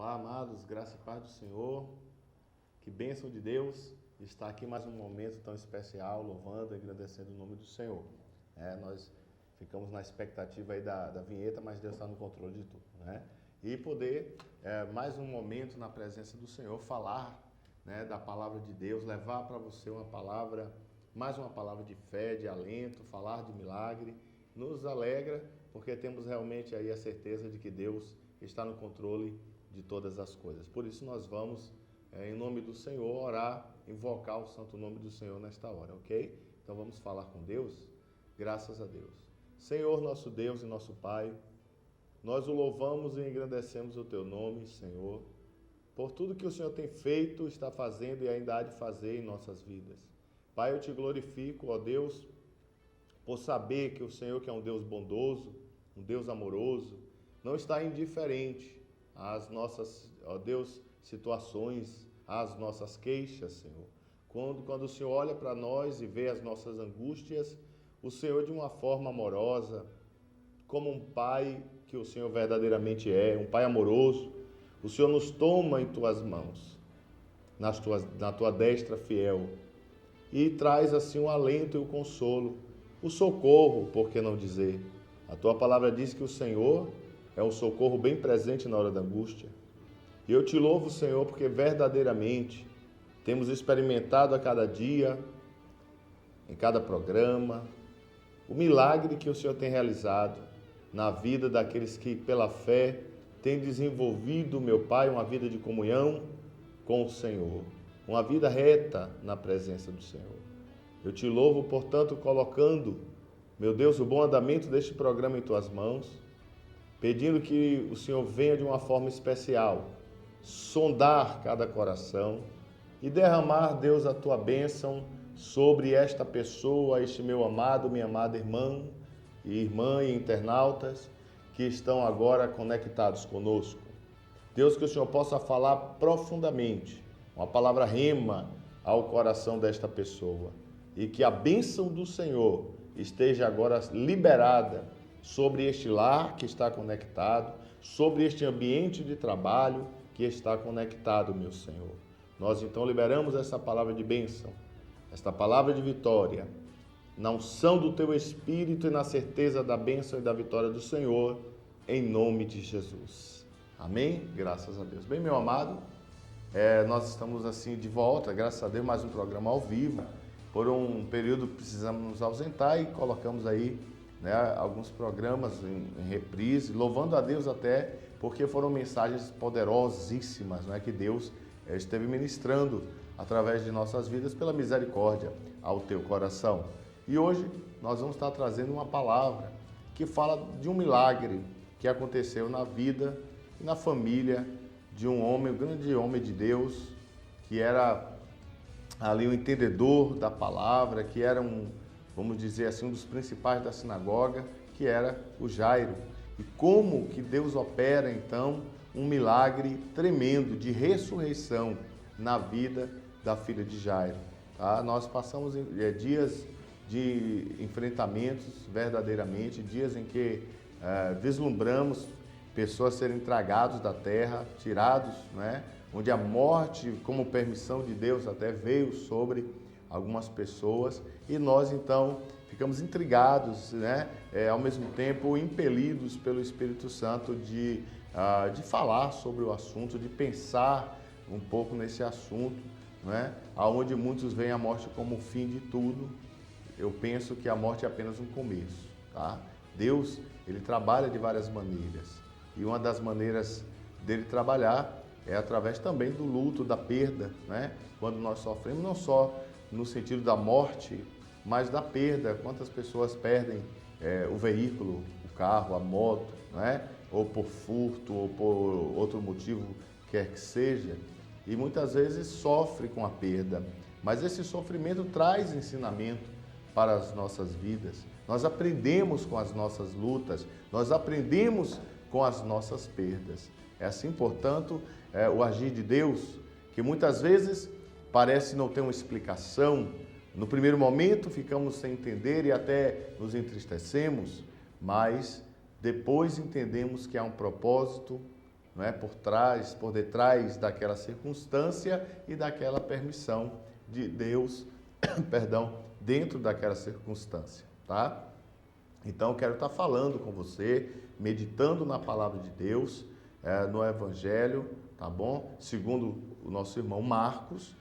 Olá, amados, graça e paz do Senhor. Que bênção de Deus estar aqui mais um momento tão especial, louvando e agradecendo o nome do Senhor. Nós ficamos na expectativa aí da vinheta, mas Deus está no controle de tudo, né? E poder, mais um momento na presença do Senhor, falar, né, da palavra de Deus, levar para você uma palavra, mais uma palavra de fé, de alento, falar de milagre, nos alegra, porque temos realmente aí a certeza de que Deus está no controle de todas as coisas. Por isso nós vamos, em nome do Senhor, orar, invocar o santo nome do Senhor nesta hora, ok? Então vamos falar com Deus, graças a Deus. Senhor, nosso Deus e nosso Pai, nós o louvamos e engrandecemos o Teu nome, Senhor, por tudo que o Senhor tem feito, está fazendo e ainda há de fazer em nossas vidas. Pai, eu te glorifico, ó Deus, por saber que o Senhor, que é um Deus bondoso, um Deus amoroso, não está indiferente às nossas, ó Deus, situações, às nossas queixas, Senhor. Quando o Senhor olha para nós e vê as nossas angústias, o Senhor, de uma forma amorosa, como um Pai que o Senhor verdadeiramente é, um Pai amoroso, o Senhor nos toma em Tuas mãos, na Tua destra fiel, e traz assim o alento e o consolo, o socorro, por que não dizer? A Tua palavra diz que o Senhor é um socorro bem presente na hora da angústia. E eu te louvo, Senhor, porque verdadeiramente temos experimentado a cada dia, em cada programa, o milagre que o Senhor tem realizado na vida daqueles que, pela fé, têm desenvolvido, meu Pai, uma vida de comunhão com o Senhor, uma vida reta na presença do Senhor. Eu te louvo, portanto, colocando, meu Deus, o bom andamento deste programa em Tuas mãos, pedindo que o Senhor venha de uma forma especial, sondar cada coração e derramar, Deus, a Tua bênção sobre esta pessoa, este meu amado, minha amada irmã e internautas que estão agora conectados conosco. Deus, que o Senhor possa falar profundamente, uma palavra rema ao coração desta pessoa e que a bênção do Senhor esteja agora liberada sobre este lar que está conectado, sobre este ambiente de trabalho que está conectado, meu Senhor. Nós então liberamos essa palavra de bênção, esta palavra de vitória, na unção do Teu Espírito e na certeza da bênção e da vitória do Senhor, em nome de Jesus. Amém? Graças a Deus. Bem, meu amado, nós estamos assim de volta, graças a Deus, mais um programa ao vivo. Por um período precisamos nos ausentar e colocamos aí, né, alguns programas em reprise, louvando a Deus até porque foram mensagens poderosíssimas, né, que Deus esteve ministrando através de nossas vidas pela misericórdia ao teu coração. E hoje nós vamos estar trazendo uma palavra que fala de um milagre que aconteceu na vida e na família de um homem, um grande homem de Deus, que era ali um entendedor da palavra, que era vamos dizer assim, um dos principais da sinagoga, que era o Jairo. E como que Deus opera, então, um milagre tremendo de ressurreição na vida da filha de Jairo. Tá? Nós passamos dias de enfrentamentos, verdadeiramente, dias em que vislumbramos pessoas serem tragadas da terra, tirados, né? Onde a morte, como permissão de Deus, até veio sobre algumas pessoas, e nós então ficamos intrigados, né? Ao mesmo tempo impelidos pelo Espírito Santo de falar sobre o assunto, de pensar um pouco nesse assunto, né? Onde muitos veem a morte como o fim de tudo. Eu penso que a morte é apenas um começo, tá? Deus, Ele trabalha de várias maneiras, e uma das maneiras dele trabalhar é através também do luto, da perda, né? Quando nós sofremos, não só no sentido da morte, mas da perda. Quantas pessoas perdem o veículo, o carro, a moto, né? Ou por furto, ou por outro motivo quer que seja, e muitas vezes sofre com a perda. Mas esse sofrimento traz ensinamento para as nossas vidas. Nós aprendemos com as nossas lutas, nós aprendemos com as nossas perdas. É assim, portanto, o agir de Deus, que muitas vezes parece não ter uma explicação. No primeiro momento ficamos sem entender e até nos entristecemos, mas depois entendemos que há um propósito, não é, por detrás daquela circunstância e daquela permissão de Deus, perdão, dentro daquela circunstância, tá? Então, eu quero estar falando com você, meditando na palavra de Deus, no Evangelho, tá bom? Segundo o nosso irmão Marcos,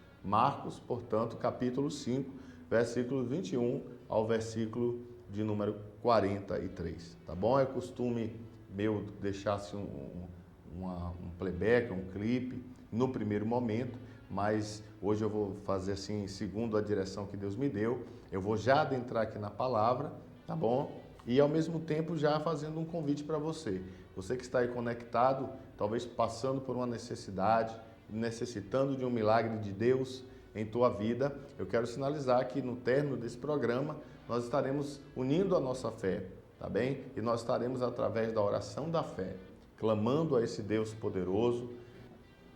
portanto, capítulo 5, versículo 21 ao versículo de número 43, tá bom? É costume meu deixar assim, um playback, um clipe, no primeiro momento, mas hoje eu vou fazer assim, segundo a direção que Deus me deu, eu vou já adentrar aqui na palavra, tá bom? E ao mesmo tempo já fazendo um convite para você. Você que está aí conectado, talvez passando por uma necessidade, necessitando de um milagre de Deus em tua vida, eu quero sinalizar que no término desse programa, nós estaremos unindo a nossa fé, tá bem? E nós estaremos através da oração da fé, clamando a esse Deus poderoso,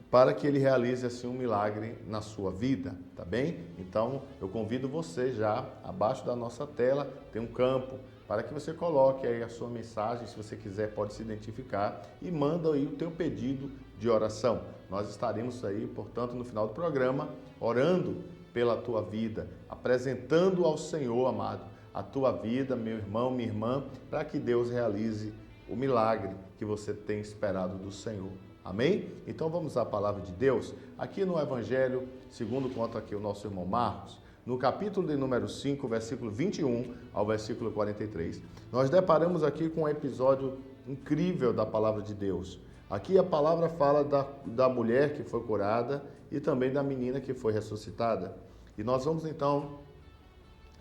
para que Ele realize assim um milagre na sua vida, tá bem? Então, eu convido você já, abaixo da nossa tela, tem um campo, para que você coloque aí a sua mensagem, se você quiser pode se identificar e manda aí o teu pedido de oração. Nós estaremos aí, portanto, no final do programa, orando pela tua vida, apresentando ao Senhor, amado, a tua vida, meu irmão, minha irmã, para que Deus realize o milagre que você tem esperado do Senhor. Amém? Então vamos à palavra de Deus. Aqui no Evangelho, segundo conta aqui o nosso irmão Marcos, no capítulo de número 5, versículo 21 ao versículo 43, nós deparamos aqui com um episódio incrível da palavra de Deus. Aqui a palavra fala da mulher que foi curada e também da menina que foi ressuscitada. E nós vamos então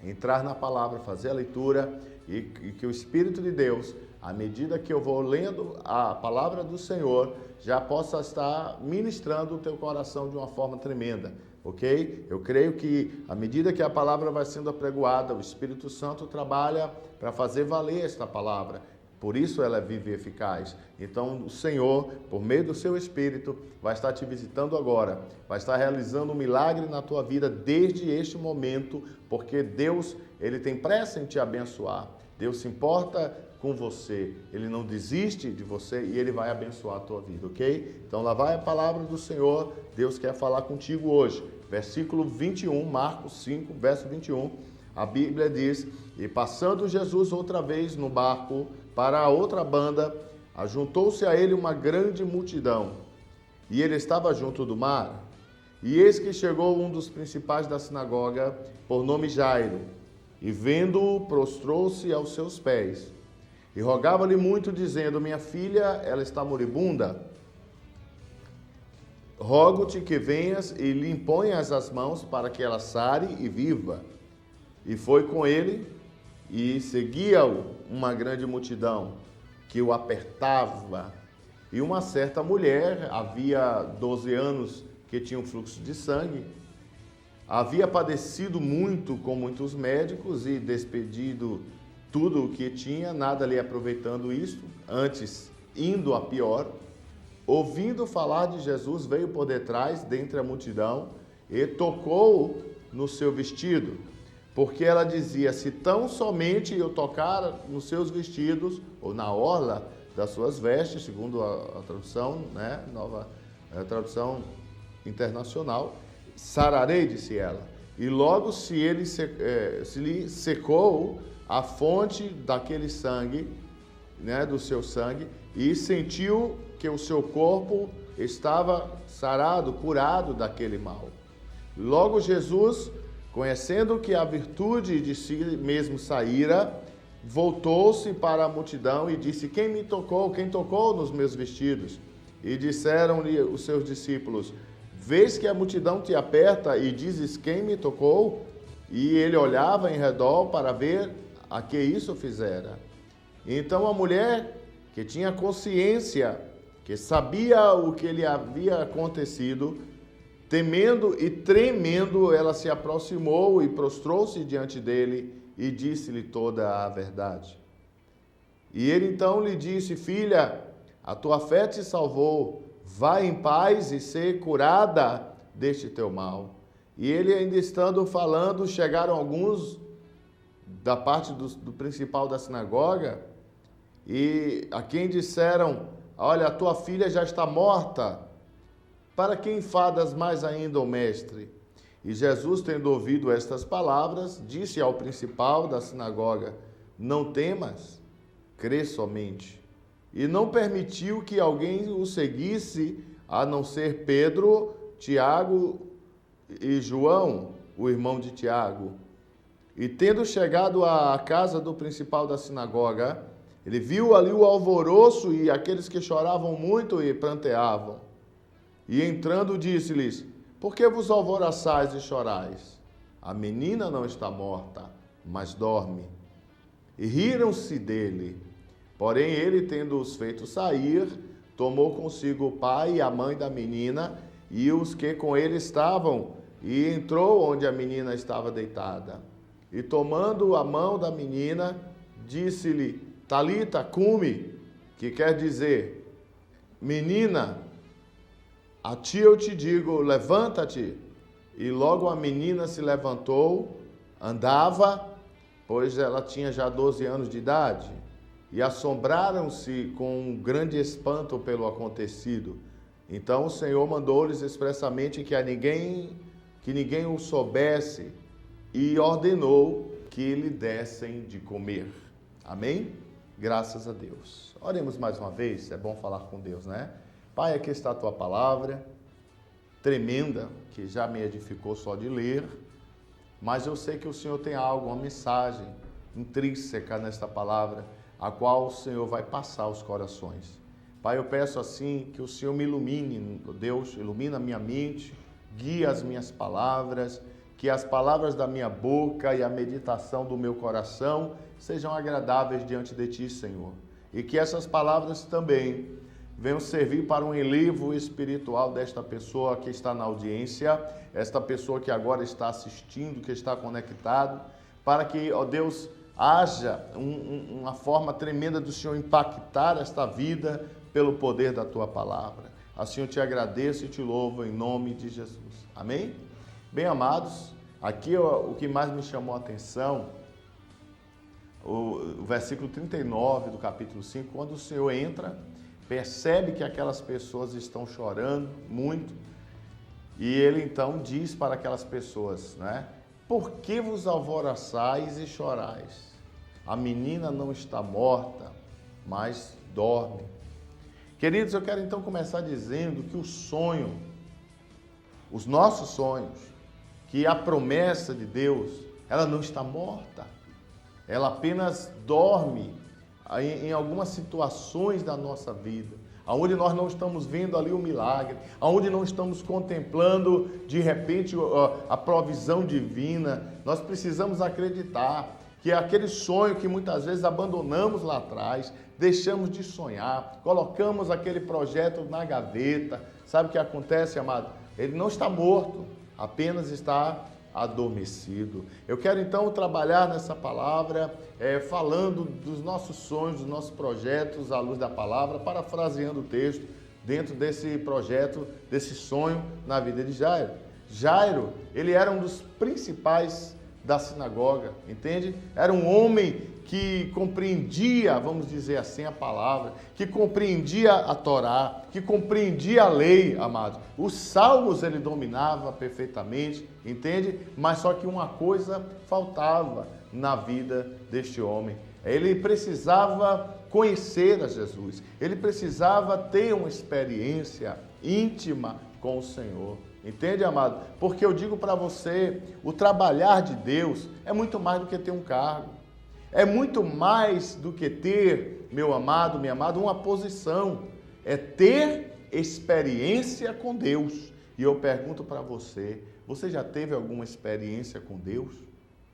entrar na palavra, fazer a leitura e que o Espírito de Deus, à medida que eu vou lendo a palavra do Senhor, já possa estar ministrando o teu coração de uma forma tremenda, ok? Eu creio que à medida que a palavra vai sendo apregoada, o Espírito Santo trabalha para fazer valer esta palavra. Por isso ela é viva e eficaz. Então o Senhor, por meio do seu Espírito, vai estar te visitando agora, vai estar realizando um milagre na tua vida desde este momento, porque Deus, Ele tem pressa em te abençoar. Deus se importa com você, Ele não desiste de você e Ele vai abençoar a tua vida, ok? Então lá vai a palavra do Senhor, Deus quer falar contigo hoje. Versículo 21, Marcos 5, verso 21, a Bíblia diz: e passando Jesus outra vez no barco para a outra banda, ajuntou-se a ele uma grande multidão, e ele estava junto do mar. E eis que chegou um dos principais da sinagoga, por nome Jairo, e vendo-o, prostrou-se aos seus pés, e rogava-lhe muito, dizendo: minha filha, ela está moribunda. Rogo-te que venhas e lhe imponhas as mãos para que ela sare e viva. E foi com ele, e seguia-o uma grande multidão, que o apertava. E uma certa mulher, havia 12 anos, que tinha um fluxo de sangue, havia padecido muito com muitos médicos e despedido tudo o que tinha, nada lhe aproveitando isto, antes indo a pior. Ouvindo falar de Jesus, veio por detrás, dentre a multidão, e tocou no seu vestido, porque ela dizia: se tão somente eu tocar nos seus vestidos, ou na orla das suas vestes, segundo a tradução, né, nova tradução internacional, sararei, disse ela. E logo se lhe secou a fonte daquele sangue, né, do seu sangue, e sentiu que o seu corpo estava sarado, curado daquele mal. Logo Jesus, conhecendo que a virtude de si mesmo saíra, voltou-se para a multidão e disse: quem me tocou? Quem tocou nos meus vestidos? E disseram-lhe os seus discípulos: vês que a multidão te aperta e dizes: quem me tocou? E ele olhava em redor para ver a que isso fizera. Então a mulher, que tinha consciência, que sabia o que lhe havia acontecido, temendo e tremendo, ela se aproximou e prostrou-se diante dele e disse-lhe toda a verdade. E ele então lhe disse: filha, a tua fé te salvou, vai em paz e ser curada deste teu mal. E ele ainda estando falando, chegaram alguns da parte do principal da sinagoga, e a quem disseram olha, a tua filha já está morta. Para que enfadas mais ainda o mestre? E Jesus, tendo ouvido estas palavras, disse ao principal da sinagoga: não temas, crê somente. E não permitiu que alguém o seguisse, a não ser Pedro, Tiago e João, o irmão de Tiago. E tendo chegado à casa do principal da sinagoga, ele viu ali o alvoroço e aqueles que choravam muito e pranteavam. E entrando disse-lhes: por que vos alvoroçais e chorais? A menina não está morta, mas dorme. E riram-se dele. Porém ele, tendo-os feito sair, tomou consigo o pai e a mãe da menina e os que com ele estavam, e entrou onde a menina estava deitada. E tomando a mão da menina, disse-lhe: Talita, cumi, que quer dizer: menina, a ti eu te digo, levanta-te. E logo a menina se levantou, andava, pois ela tinha já 12 anos de idade. E assombraram-se com um grande espanto pelo acontecido. Então o Senhor mandou-lhes expressamente que ninguém o soubesse, e ordenou que lhe dessem de comer. Amém? Graças a Deus. Oremos mais uma vez, é bom falar com Deus, né? Pai, aqui está a tua palavra, tremenda, que já me edificou só de ler, mas eu sei que o Senhor tem algo, uma mensagem intrínseca nesta palavra, a qual o Senhor vai passar aos corações. Pai, eu peço assim que o Senhor me ilumine, Deus, ilumina a minha mente, guia as minhas palavras, que as palavras da minha boca e a meditação do meu coração sejam agradáveis diante de Ti, Senhor. E que essas palavras também venham servir para um enlevo espiritual desta pessoa que está na audiência, esta pessoa que agora está assistindo, que está conectado, para que, ó Deus, haja uma forma tremenda do Senhor impactar esta vida pelo poder da Tua palavra. Assim eu te agradeço e te louvo em nome de Jesus. Amém? Bem amados, aqui o que mais me chamou a atenção, o versículo 39 do capítulo 5, quando o Senhor entra, percebe que aquelas pessoas estão chorando muito, e Ele então diz para aquelas pessoas, né? Por que vos alvoroçais e chorais? A menina não está morta, mas dorme. Queridos, eu quero então começar dizendo que o sonho, os nossos sonhos, que a promessa de Deus, ela não está morta. Ela apenas dorme em algumas situações da nossa vida, onde nós não estamos vendo ali o milagre, onde não estamos contemplando de repente a provisão divina. Nós precisamos acreditar que é aquele sonho que muitas vezes abandonamos lá atrás, deixamos de sonhar, colocamos aquele projeto na gaveta. Sabe o que acontece, amado? Ele não está morto, apenas está adormecido. Eu quero então trabalhar nessa palavra, falando dos nossos sonhos, dos nossos projetos à luz da palavra, parafraseando o texto dentro desse projeto, desse sonho na vida de Jairo. Jairo, ele era um dos principais da sinagoga, entende? Era um homem que compreendia, vamos dizer assim, a palavra, que compreendia a Torá, que compreendia a lei, amados. Os salmos ele dominava perfeitamente, entende? Mas só que uma coisa faltava na vida deste homem. Ele precisava conhecer a Jesus, ele precisava ter uma experiência íntima com o Senhor. Entende, amado? Porque eu digo para você, o trabalhar de Deus é muito mais do que ter um cargo. É muito mais do que ter, meu amado, minha amada, uma posição. É ter experiência com Deus. E eu pergunto para você, você já teve alguma experiência com Deus?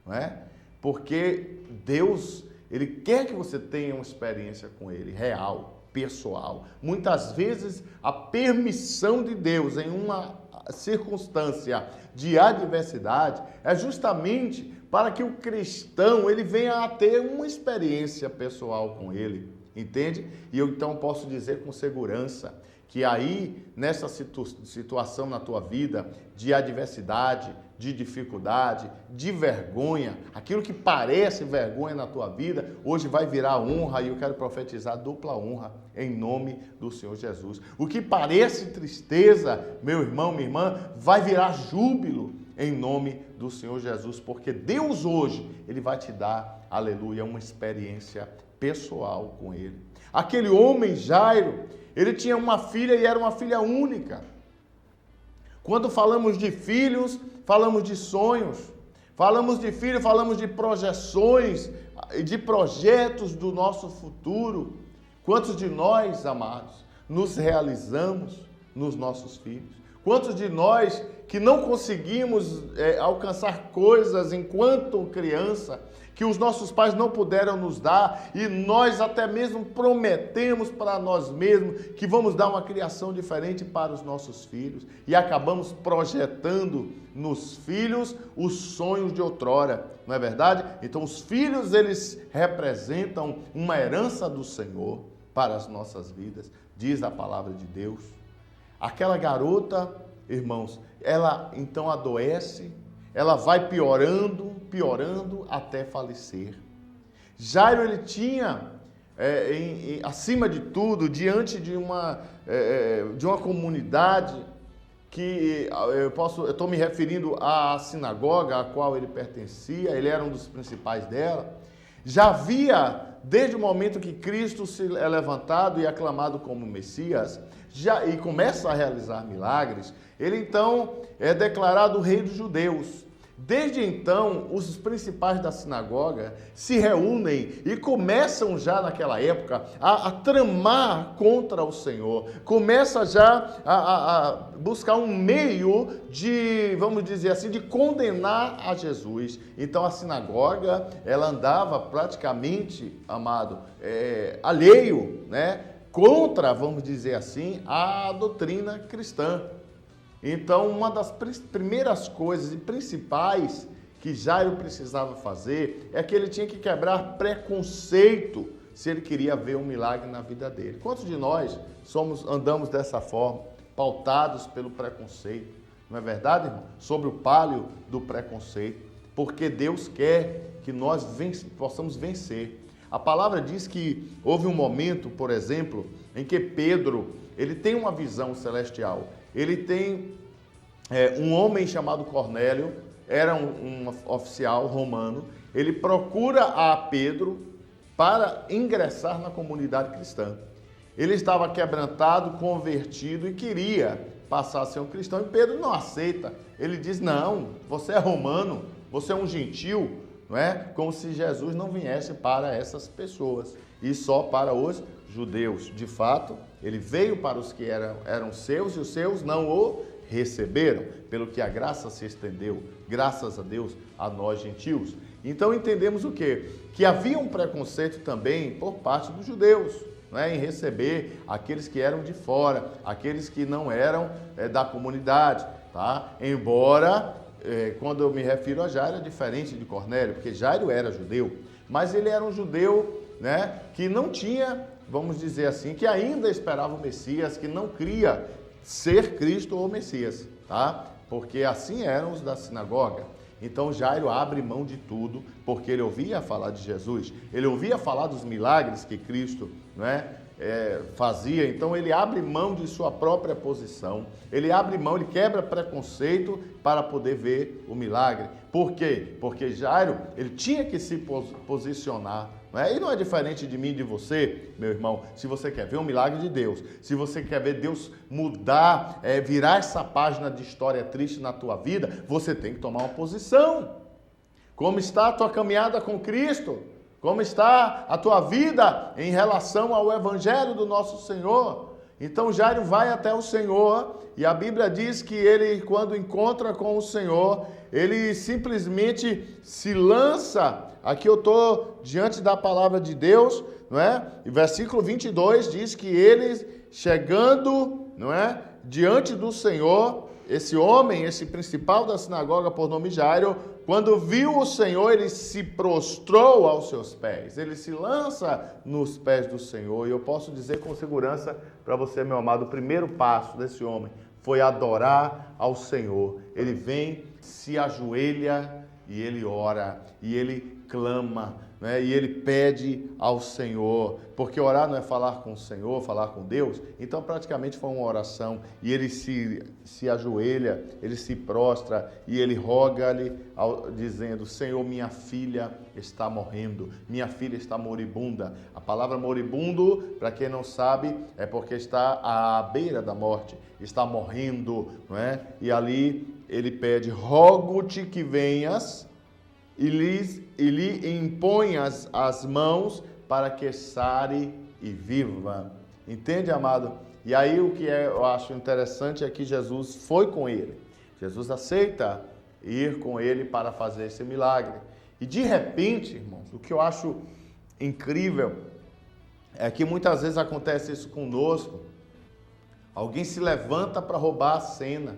Não é? Porque Deus, Ele quer que você tenha uma experiência com Ele, real, pessoal. Muitas vezes a permissão de Deus em uma circunstância de adversidade é justamente para que o cristão ele venha a ter uma experiência pessoal com ele, entende? E eu então posso dizer com segurança que aí, nessa situação na tua vida de adversidade, de dificuldade, de vergonha, aquilo que parece vergonha na tua vida, hoje vai virar honra, e eu quero profetizar dupla honra em nome do Senhor Jesus. O que parece tristeza, meu irmão, minha irmã, vai virar júbilo em nome do Senhor Jesus, porque Deus hoje, Ele vai te dar, aleluia, uma experiência pessoal com Ele. Aquele homem Jairo, ele tinha uma filha e era uma filha única. Quando falamos de filhos, falamos de sonhos. Falamos de filho, falamos de projeções, de projetos do nosso futuro. Quantos de nós, amados, nos realizamos nos nossos filhos? Quantos de nós que não conseguimos alcançar coisas enquanto criança, que os nossos pais não puderam nos dar, e nós até mesmo prometemos para nós mesmos que vamos dar uma criação diferente para os nossos filhos, e acabamos projetando nos filhos os sonhos de outrora, não é verdade? Então os filhos, eles representam uma herança do Senhor para as nossas vidas, diz a palavra de Deus. Aquela garota, irmãos, ela então adoece, ela vai piorando até falecer. Jairo, ele tinha, acima de tudo, diante de uma comunidade que eu estou me referindo à sinagoga a qual ele pertencia, ele era um dos principais dela. Já havia, desde o momento que Cristo se é levantado e aclamado como Messias, e começa a realizar milagres, ele então é declarado o rei dos judeus. Desde então, os principais da sinagoga se reúnem e começam já naquela época a tramar contra o Senhor. Começa já a buscar um meio de, vamos dizer assim, de condenar a Jesus. Então a sinagoga, ela andava praticamente, amado, alheio, né, contra, vamos dizer assim, a doutrina cristã. Então, uma das primeiras coisas e principais que Jairo precisava fazer é que ele tinha que quebrar preconceito se ele queria ver um milagre na vida dele. Quantos de nós andamos dessa forma, pautados pelo preconceito? Não é verdade, irmão? Sobre o palio do preconceito. Porque Deus quer que nós possamos vencer. A palavra diz que houve um momento, por exemplo, em que Pedro, ele tem uma visão celestial. Ele tem um homem chamado Cornélio, era um oficial romano, ele procura a Pedro para ingressar na comunidade cristã. Ele estava quebrantado, convertido e queria passar a ser um cristão, e Pedro não aceita. Ele diz, não, você é romano, você é um gentil, não é? Como se Jesus não viesse para essas pessoas, e só para os judeus. De fato, ele veio para os que eram seus, e os seus não o receberam, pelo que a graça se estendeu, graças a Deus, a nós gentios. Então entendemos o quê? Que havia um preconceito também por parte dos judeus, né, em receber aqueles que eram de fora, aqueles que não eram da comunidade, tá? Embora, quando eu me refiro a Jairo, é diferente de Cornélio, porque Jairo era judeu, mas ele era um judeu, né, que não tinha, vamos dizer assim, que ainda esperava o Messias, que não cria ser Cristo ou Messias, tá? Porque assim eram os da sinagoga. Então Jairo abre mão de tudo, porque ele ouvia falar de Jesus, ele ouvia falar dos milagres que Cristo, fazia. Então ele abre mão de sua própria posição, ele abre mão, ele quebra preconceito para poder ver o milagre. Por quê? Porque Jairo, ele tinha que se posicionar. E não é diferente de mim e de você, meu irmão. Se você quer ver um milagre de Deus, se você quer ver Deus mudar, virar essa página de história triste na tua vida, você tem que tomar uma posição. Como está a tua caminhada com Cristo? Como está a tua vida em relação ao Evangelho do nosso Senhor? Então Jairo vai até o Senhor, e a Bíblia diz que ele, quando encontra com o Senhor, ele simplesmente se lança. Aqui eu estou diante da palavra de Deus, não é? E versículo 22 diz que ele, chegando, não é, diante do Senhor, esse homem, esse principal da sinagoga por nome Jairo, quando viu o Senhor, ele se prostrou aos seus pés. Ele se lança nos pés do Senhor. E eu posso dizer com segurança para você, meu amado, o primeiro passo desse homem foi adorar ao Senhor. Ele vem, se ajoelha e ele ora, e ele clama né? E ele pede ao Senhor, porque orar não é falar com o Senhor, falar com Deus, então praticamente foi uma oração, e ele se ajoelha, ele se prostra, e ele roga-lhe, dizendo: Senhor, minha filha está morrendo, minha filha está moribunda. A palavra moribundo, para quem não sabe, é porque está à beira da morte, está morrendo, não é? E ali ele pede: rogo-te que venhas e lhe imponhas as mãos para que sare e viva. Entende, amado? E aí o que eu acho interessante é que Jesus foi com ele. Jesus aceita ir com ele para fazer esse milagre. E de repente, irmãos, o que eu acho incrível é que muitas vezes acontece isso conosco. Alguém se levanta para roubar a cena.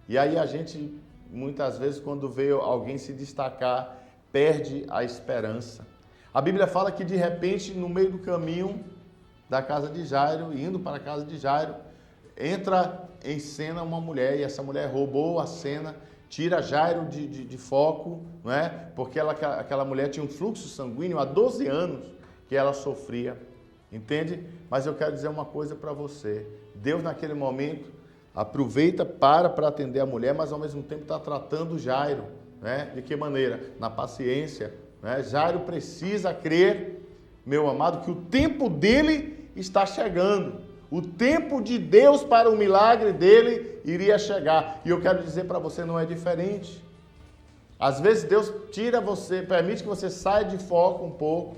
E aí a gente, muitas vezes, quando vê alguém se destacar, perde a esperança. A Bíblia fala que de repente, no meio do caminho da casa de Jairo, indo para a casa de Jairo, entra em cena uma mulher, e essa mulher roubou a cena, tira Jairo de foco, não é? Porque aquela mulher tinha um fluxo sanguíneo há 12 anos que ela sofria, entende? Mas eu quero dizer uma coisa para você: Deus naquele momento aproveita para atender a mulher, mas ao mesmo tempo está tratando Jairo, né? De que maneira? Na paciência, né? Jairo precisa crer, meu amado, que o tempo dele está chegando. O tempo de Deus para o milagre dele iria chegar. E eu quero dizer para você, não é diferente. Às vezes Deus tira você, permite que você saia de foco um pouco,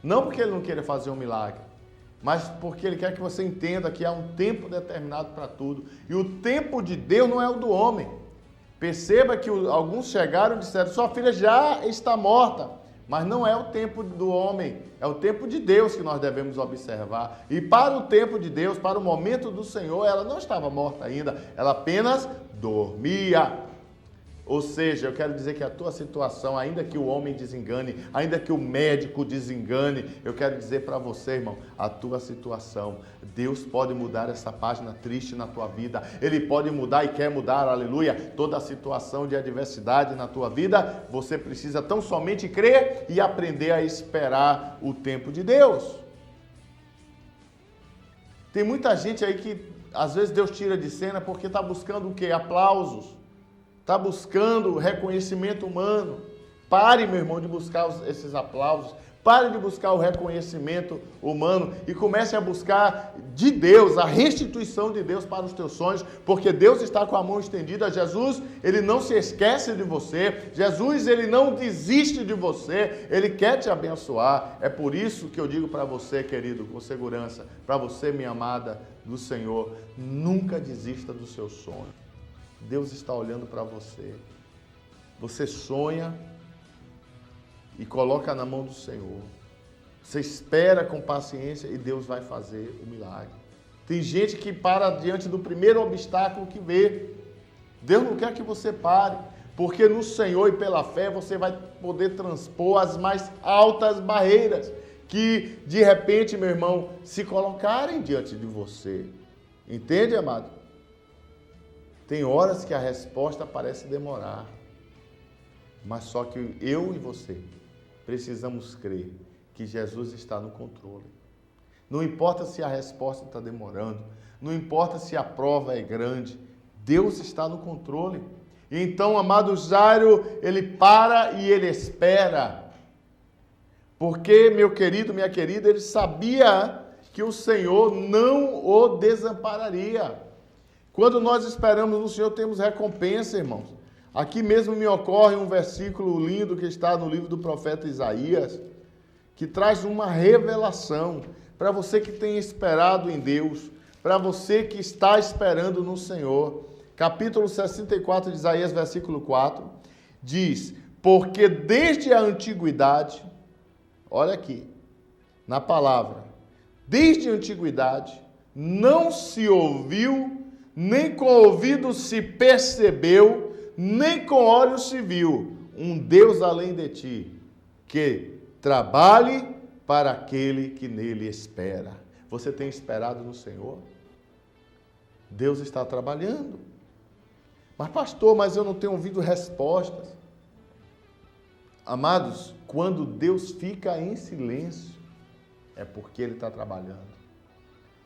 não porque Ele não queira fazer um milagre, mas porque Ele quer que você entenda que há um tempo determinado para tudo. E o tempo de Deus não é o do homem. Perceba que alguns chegaram e disseram: sua filha já está morta. Mas não é o tempo do homem, é o tempo de Deus que nós devemos observar. E para o tempo de Deus, para o momento do Senhor, ela não estava morta ainda, ela apenas dormia. Ou seja, eu quero dizer que a tua situação, ainda que o homem desengane, ainda que o médico desengane, eu quero dizer para você, irmão, a tua situação, Deus pode mudar essa página triste na tua vida. Ele pode mudar e quer mudar, aleluia, toda a situação de adversidade na tua vida. Você precisa tão somente crer e aprender a esperar o tempo de Deus. Tem muita gente aí que às vezes Deus tira de cena porque está buscando o quê? Aplausos. Está buscando reconhecimento humano. Pare, meu irmão, de buscar esses aplausos. Pare de buscar o reconhecimento humano e comece a buscar de Deus, a restituição de Deus para os teus sonhos, porque Deus está com a mão estendida. Jesus, Ele não se esquece de você. Jesus, Ele não desiste de você. Ele quer te abençoar. É por isso que eu digo para você, querido, com segurança, para você, minha amada do Senhor, nunca desista do seu sonho. Deus está olhando para você. Você sonha e coloca na mão do Senhor. Você espera com paciência e Deus vai fazer o milagre. Tem gente que para diante do primeiro obstáculo que vê. Deus não quer que você pare, porque no Senhor e pela fé você vai poder transpor as mais altas barreiras que de repente, meu irmão, se colocarem diante de você. Entende, amado? Tem horas que a resposta parece demorar, mas só que eu e você precisamos crer que Jesus está no controle. Não importa se a resposta está demorando, não importa se a prova é grande, Deus está no controle. Então, amado Jairo, ele para e ele espera. Porque, meu querido, minha querida, ele sabia que o Senhor não o desampararia. Quando nós esperamos no Senhor, temos recompensa, irmãos. Aqui mesmo me ocorre um versículo lindo que está no livro do profeta Isaías, que traz uma revelação para você que tem esperado em Deus, para você que está esperando no Senhor. Capítulo 64 de Isaías, versículo 4, diz: porque desde a antiguidade, olha aqui, na palavra, desde a antiguidade, não se ouviu, nem com ouvido se percebeu, nem com olhos se viu, um Deus além de ti, que trabalhe para aquele que nele espera. Você tem esperado no Senhor? Deus está trabalhando. Mas pastor, mas eu não tenho ouvido respostas. Amados, quando Deus fica em silêncio, é porque Ele está trabalhando.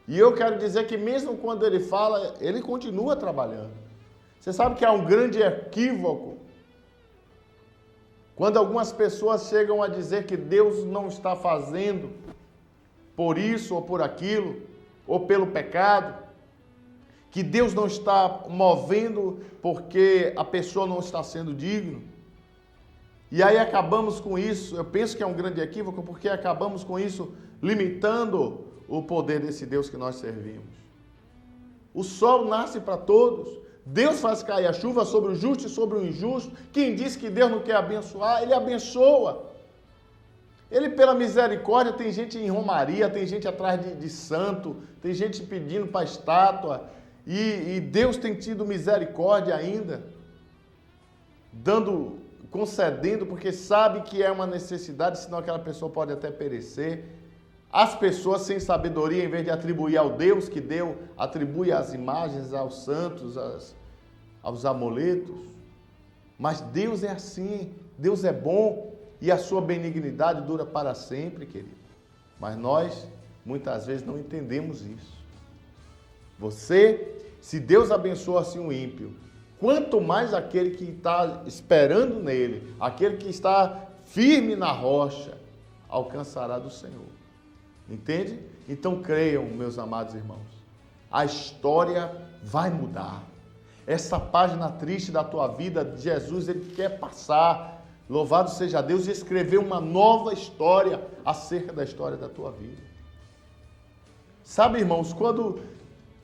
E eu quero dizer que mesmo quando Ele fala, Ele continua trabalhando. Você sabe que há um grande equívoco quando algumas pessoas chegam a dizer que Deus não está fazendo por isso ou por aquilo, ou pelo pecado, que Deus não está movendo porque a pessoa não está sendo digna. E aí acabamos com isso, eu penso que é um grande equívoco, porque acabamos com isso limitando o poder desse Deus que nós servimos. O sol nasce para todos, Deus faz cair a chuva sobre o justo e sobre o injusto. Quem diz que Deus não quer abençoar, Ele abençoa. Ele, pela misericórdia, tem gente em romaria, tem gente atrás de santo, tem gente pedindo para estátua, e Deus tem tido misericórdia ainda, concedendo, porque sabe que é uma necessidade, senão aquela pessoa pode até perecer. As pessoas sem sabedoria, em vez de atribuir ao Deus que deu, atribui às imagens, aos santos, aos amuletos. Mas Deus é assim, Deus é bom e a sua benignidade dura para sempre, querido. Mas nós, muitas vezes, não entendemos isso. Se Deus abençoa assim o ímpio, quanto mais aquele que está esperando nele, aquele que está firme na rocha, alcançará do Senhor. Entende? Então creiam, meus amados irmãos, a história vai mudar. Essa página triste da tua vida, Jesus, Ele quer passar. Louvado seja Deus, e escrever uma nova história acerca da história da tua vida. Sabe, irmãos, quando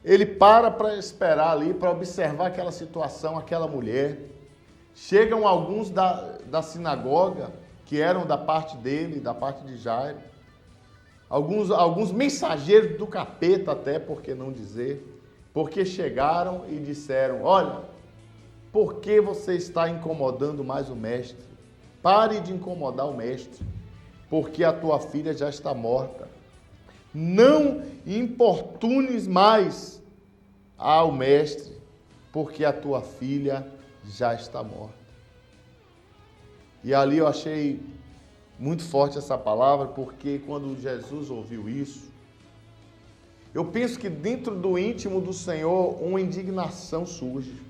ele para esperar ali, para observar aquela situação, aquela mulher, chegam alguns da sinagoga, que eram da parte dele, da parte de Jairo, alguns mensageiros do capeta até, por que não dizer, porque chegaram e disseram: olha, por que você está incomodando mais o mestre? Pare de incomodar o mestre, porque a tua filha já está morta. Não importunes mais ao mestre, porque a tua filha já está morta. E ali eu achei muito forte essa palavra, porque quando Jesus ouviu isso, eu penso que dentro do íntimo do Senhor uma indignação surge.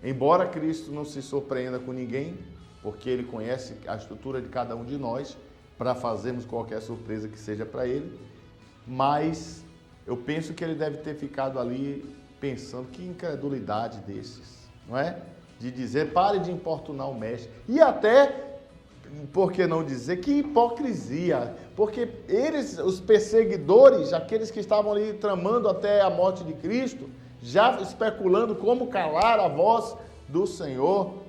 Embora Cristo não se surpreenda com ninguém, porque Ele conhece a estrutura de cada um de nós, para fazermos qualquer surpresa que seja para Ele, mas eu penso que Ele deve ter ficado ali pensando: que incredulidade desses, não é? De dizer: pare de importunar o mestre. E até, por que não dizer, que hipocrisia, porque eles, os perseguidores, aqueles que estavam ali tramando até a morte de Cristo, já especulando como calar a voz do Senhor,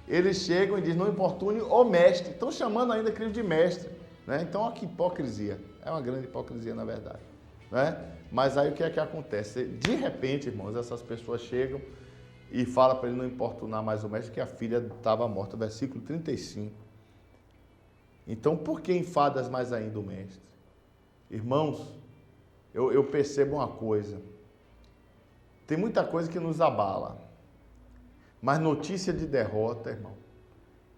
eles chegam e dizem: não importune o mestre. Estão chamando ainda Cristo de mestre, né? Então, olha que hipocrisia. É uma grande hipocrisia, na verdade, né? Mas aí o que é que acontece? De repente, irmãos, essas pessoas chegam e falam para ele não importunar mais o mestre, que a filha estava morta. Versículo 35. Então, por que enfadas mais ainda o mestre? Irmãos, eu percebo uma coisa. Tem muita coisa que nos abala. Mas notícia de derrota, irmão,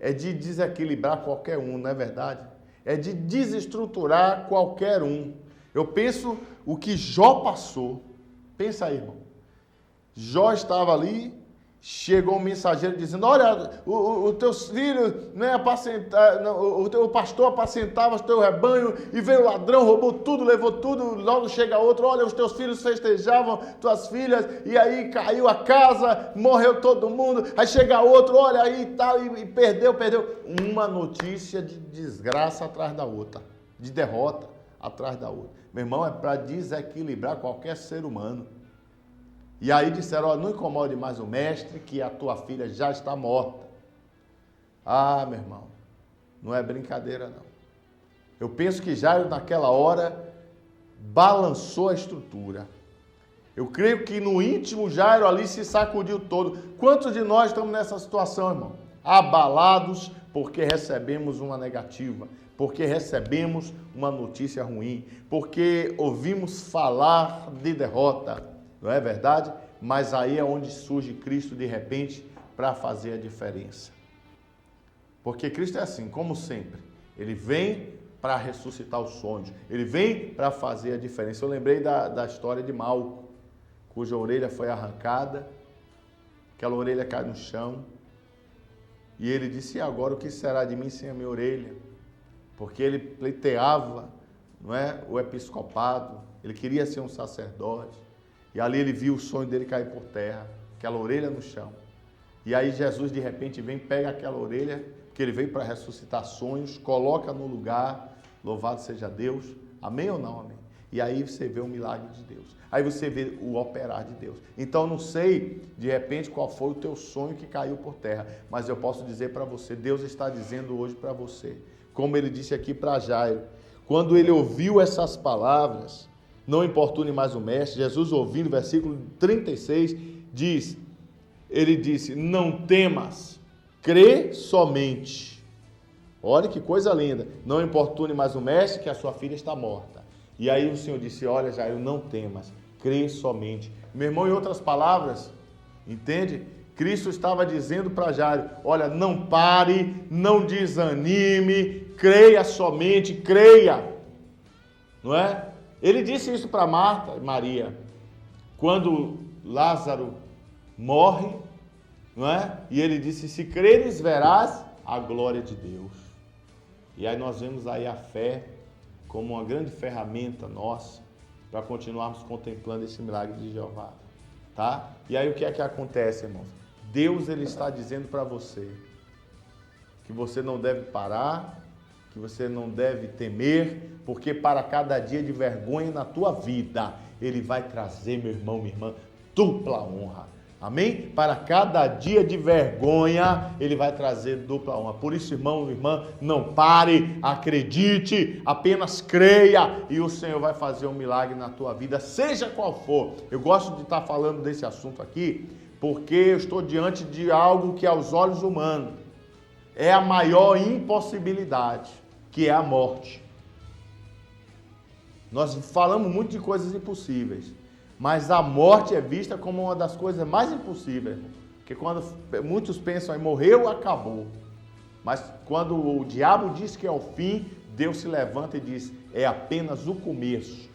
é de desequilibrar qualquer um, não é verdade? É de desestruturar qualquer um. Eu penso o que Jó passou. Pensa aí, irmão. Jó estava ali, chegou um mensageiro dizendo: olha, os teus filhos, né, o pastor apacentava o teu rebanho e veio o ladrão, roubou tudo, levou tudo. Logo chega outro: olha, os teus filhos festejavam, tuas filhas, e aí caiu a casa, morreu todo mundo. Aí chega outro: olha aí e tal, e perdeu. Uma notícia de desgraça atrás da outra, de derrota atrás da outra. Meu irmão, é para desequilibrar qualquer ser humano. E aí disseram: ó, não incomode mais o mestre, que a tua filha já está morta. Ah, meu irmão, não é brincadeira não. Eu penso que Jairo naquela hora balançou a estrutura. Eu creio que no íntimo Jairo ali se sacudiu todo. Quantos de nós estamos nessa situação, irmão? Abalados porque recebemos uma negativa, porque recebemos uma notícia ruim, porque ouvimos falar de derrota. Não é verdade? Mas aí é onde surge Cristo de repente para fazer a diferença. Porque Cristo é assim, como sempre. Ele vem para ressuscitar os sonhos. Ele vem para fazer a diferença. Eu lembrei da história de Malco, cuja orelha foi arrancada. Aquela orelha cai no chão. E ele disse, e agora o que será de mim sem a minha orelha? Porque ele pleiteava, não é, o episcopado. Ele queria ser um sacerdote. E ali ele viu o sonho dele cair por terra. Aquela orelha no chão. E aí Jesus de repente vem, pega aquela orelha, que ele veio para ressuscitar sonhos, coloca no lugar, louvado seja Deus, amém ou não amém? E aí você vê o milagre de Deus, aí você vê o operar de Deus. Então não sei de repente qual foi o teu sonho que caiu por terra, mas eu posso dizer para você, Deus está dizendo hoje para você, como ele disse aqui para Jairo, quando ele ouviu essas palavras, não importune mais o mestre, Jesus ouvindo, versículo 36, ele disse, não temas, crê somente. Olha que coisa linda. Não importune mais o mestre, que a sua filha está morta. E aí o Senhor disse, olha Jairo, não temas, crê somente. Meu irmão, em outras palavras, entende? Cristo estava dizendo para Jairo, olha, não pare, não desanime, creia somente, creia. Não é? Ele disse isso para Marta e Maria, quando Lázaro morre, não é? E ele disse, se creres verás a glória de Deus. E aí nós vemos aí a fé como uma grande ferramenta nossa para continuarmos contemplando esse milagre de Jeová, tá? E aí o que é que acontece, irmãos? Deus, ele está dizendo para você que você não deve parar, que você não deve temer, porque para cada dia de vergonha na tua vida, ele vai trazer, meu irmão, minha irmã, dupla honra. Amém? Para cada dia de vergonha, ele vai trazer dupla honra. Por isso, irmão, irmã, não pare, acredite, apenas creia e o Senhor vai fazer um milagre na tua vida, seja qual for. Eu gosto de estar falando desse assunto aqui, porque eu estou diante de algo que aos olhos humanos é a maior impossibilidade, que é a morte. Nós falamos muito de coisas impossíveis, mas a morte é vista como uma das coisas mais impossíveis. Porque quando muitos pensam em morreu, acabou. Mas quando o diabo diz que é o fim, Deus se levanta e diz, é apenas o começo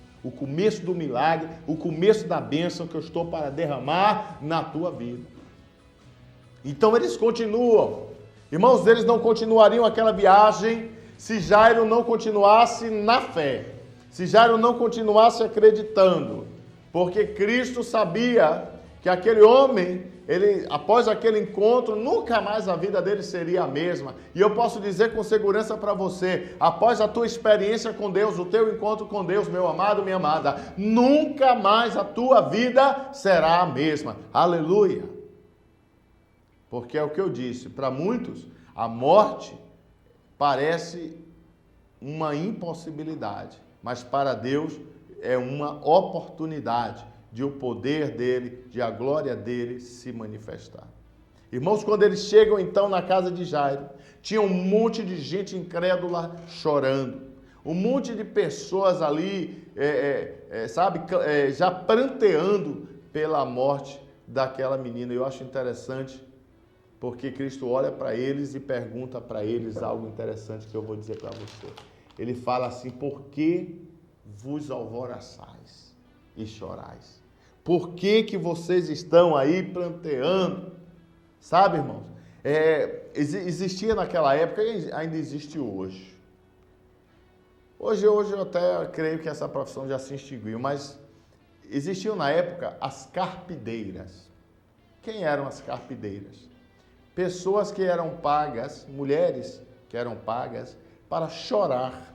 do milagre, o começo da bênção que eu estou para derramar na tua vida. Então eles continuam. Irmãos, eles não continuariam aquela viagem se Jairo não continuasse na fé. Se Jairo não continuasse acreditando. Porque Cristo sabia que aquele homem, ele, após aquele encontro, nunca mais a vida dele seria a mesma. E eu posso dizer com segurança para você, após a tua experiência com Deus, o teu encontro com Deus, meu amado, minha amada, nunca mais a tua vida será a mesma. Aleluia! Porque é o que eu disse, para muitos, a morte parece uma impossibilidade, mas para Deus é uma oportunidade de o poder dele, de a glória dele se manifestar. Irmãos, quando eles chegam então na casa de Jairo, tinha um monte de gente incrédula chorando, um monte de pessoas ali, já pranteando pela morte daquela menina. Eu acho interessante, porque Cristo olha para eles e pergunta para eles algo interessante que eu vou dizer para você. Ele fala assim, por que vos alvoroçais e chorais? Por que vocês estão aí planteando? Sabe, irmãos? Existia naquela época e ainda existe hoje. Hoje eu até creio que essa profissão já se extinguiu, mas existiam na época as carpideiras. Quem eram as carpideiras? Pessoas que eram pagas, mulheres que eram pagas para chorar.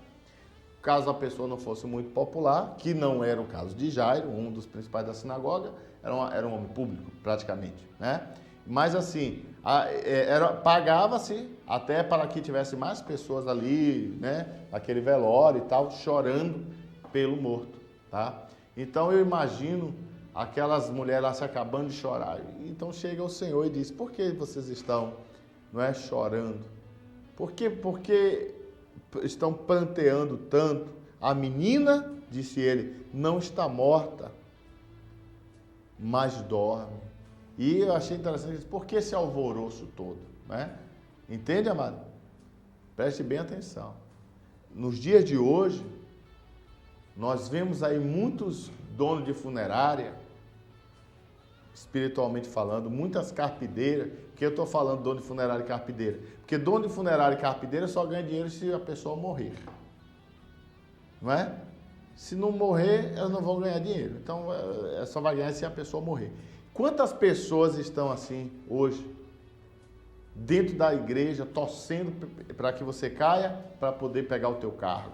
Caso a pessoa não fosse muito popular, que não era o caso de Jairo, um dos principais da sinagoga, era um homem público, praticamente, né? Mas assim, pagava-se até para que tivesse mais pessoas ali, né? Aquele velório e tal, chorando pelo morto, tá? Então eu imagino aquelas mulheres lá se acabando de chorar. Então chega o Senhor e diz, por que vocês estão, não é, chorando? Por que estão pranteando tanto? A menina, disse ele, não está morta, mas dorme. E eu achei interessante, por que esse alvoroço todo? Né? Entende, amado? Preste bem atenção. Nos dias de hoje, nós vemos aí muitos donos de funerária, espiritualmente falando, muitas carpideiras. Por que eu estou falando dono de funerária e carpideira? Porque dono de funerária e carpideira só ganha dinheiro se a pessoa morrer. Não é? Se não morrer, elas não vão ganhar dinheiro. Então, só vai ganhar se a pessoa morrer. Quantas pessoas estão assim hoje, dentro da igreja, torcendo para que você caia, para poder pegar o teu cargo?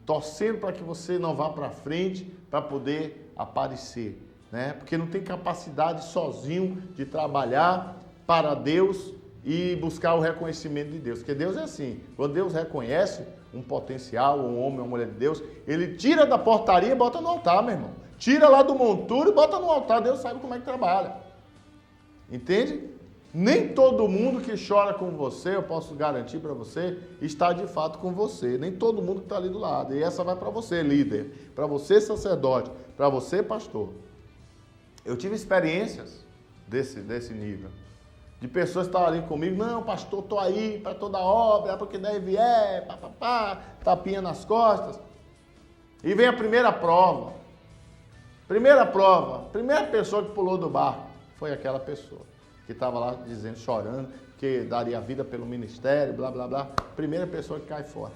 Torcendo para que você não vá para frente, para poder aparecer, né? Porque não tem capacidade sozinho de trabalhar para Deus e buscar o reconhecimento de Deus. Porque Deus é assim, quando Deus reconhece um potencial, um homem, uma mulher de Deus, ele tira da portaria e bota no altar, meu irmão. Tira lá do monturo e bota no altar, Deus sabe como é que trabalha. Entende? Nem todo mundo que chora com você, eu posso garantir para você, está de fato com você. Nem todo mundo que está ali do lado. E essa vai para você, líder. Para você, sacerdote. Para você, pastor. Eu tive experiências desse nível. De pessoas que estavam ali comigo. Não, pastor, estou aí para toda obra, porque daí vier, tapinha nas costas. E vem a primeira prova. Primeira pessoa que pulou do barco foi aquela pessoa que estava lá dizendo, chorando, que daria vida pelo ministério, blá, blá, blá. Primeira pessoa que cai fora.